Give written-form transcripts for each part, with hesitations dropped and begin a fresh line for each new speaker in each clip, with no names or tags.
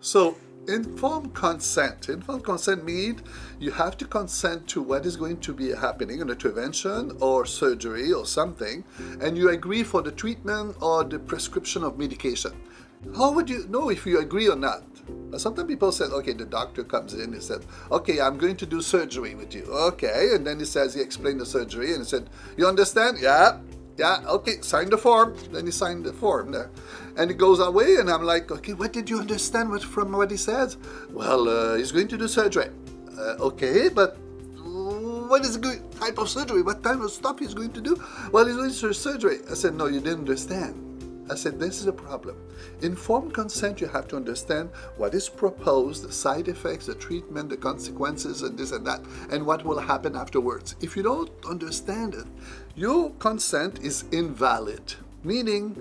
So, informed consent means you have to consent to what is going to be happening, an intervention or surgery or something, and you agree for the treatment or the prescription of medication. How would you know if you agree or not? Sometimes people said, okay, the doctor comes in and said, okay, I'm going to do surgery with you. Okay, and then he explained the surgery and he said, you understand? Yeah, okay, sign the form. Then he signed the form there. And he goes away and I'm like, okay, what did you understand from what he says? Well, he's going to do surgery. Okay, but what is the type of surgery? What type of stuff he's going to do? Well, he's going to do surgery. I said, no, you didn't understand. I said, this is a problem. Informed consent, you have to understand what is proposed, the side effects, the treatment, the consequences, and this and that, and what will happen afterwards. If you don't understand it, your consent is invalid, meaning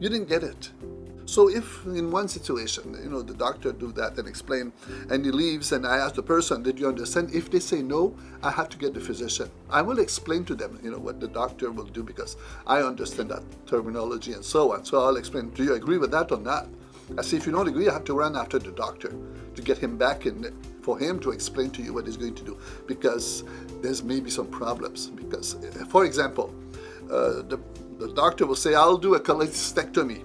you didn't get it. So if in one situation, the doctor do that and explain, and he leaves, and I ask the person, did you understand? If they say no, I have to get the physician. I will explain to them, what the doctor will do because I understand that terminology and so on. So I'll explain, do you agree with that or not? I say, if you don't agree, I have to run after the doctor to get him back in, for him to explain to you what he's going to do because there's maybe some problems. Because, for example, the doctor will say, I'll do a cholecystectomy.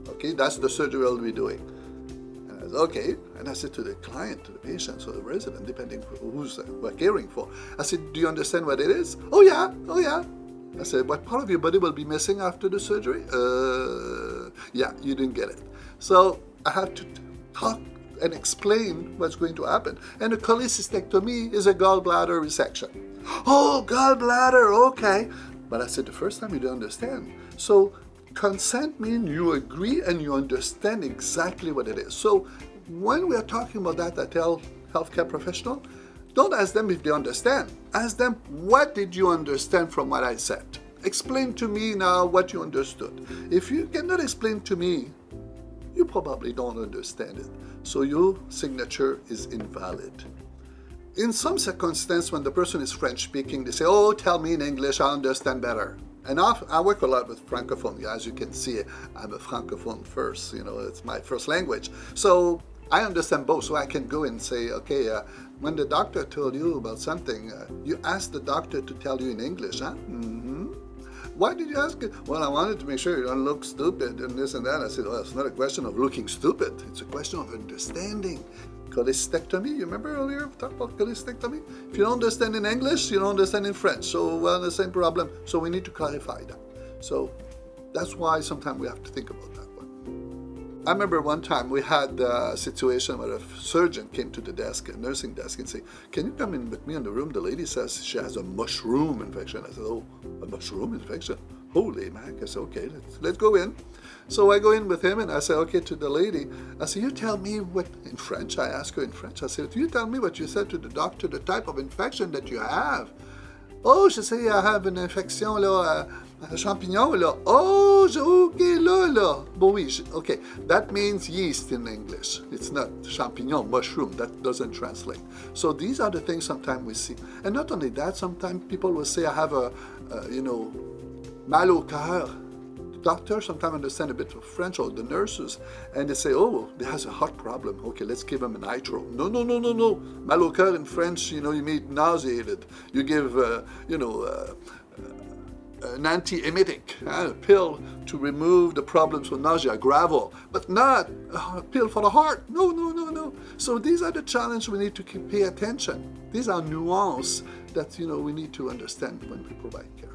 Okay, that's the surgery I'll be doing. And I said, okay. And I said to the client, to the patient, so the resident, depending who's we're caring for, I said, do you understand what it is? Oh yeah. I said, what part of your body will be missing after the surgery? Yeah, you didn't get it. So I have to talk and explain what's going to happen. And a cholecystectomy is a gallbladder resection. Oh, gallbladder, okay. But I said, the first time you don't understand. So consent means you agree and you understand exactly what it is. So when we are talking about that, I tell healthcare professionals, don't ask them if they understand. Ask them, what did you understand from what I said? Explain to me now what you understood. If you cannot explain to me, you probably don't understand it. So your signature is invalid. In some circumstances, when the person is French speaking, they say, oh, tell me in English, I understand better. And I work a lot with francophone. As you can see, I'm a francophone first. It's my first language. So I understand both. So I can go and say, okay, when the doctor told you about something, you asked the doctor to tell you in English, huh? Mm-hmm. Why did you ask it? Well, I wanted to make sure you don't look stupid and this and that. I said, well, it's not a question of looking stupid. It's a question of understanding. Cholecystectomy, you remember earlier we talked about cholecystectomy? If you don't understand in English, you don't understand in French. So we're on the same problem. So we need to clarify that. So that's why sometimes we have to think about that one. I remember one time we had a situation where a surgeon came to the desk, a nursing desk, and said, can you come in with me in the room? The lady says she has a mushroom infection. I said, oh, a mushroom infection? Holy mac. I said, okay, let's go in. So I go in with him and I say, okay, to the lady, I say, you tell me what, in French, I ask her in French, I said, you tell me what you said to the doctor, the type of infection that you have. Oh, je sais, I have an infection, là, a champignon, là. Oh, okay, là. Bon, oui, okay. That means yeast in English. It's not champignon, mushroom. That doesn't translate. So these are the things sometimes we see. And not only that, sometimes people will say, I have mal au cœur. Doctors sometimes understand a bit of French, or the nurses, and they say, oh, he has a heart problem. Okay, let's give him a nitro. No. Mal au cœur in French, you mean nauseated. You give, an anti-emetic, a pill to remove the problems with nausea, gravel, but not a pill for the heart. No. So these are the challenges we need to pay attention. These are nuances that, we need to understand when we provide care.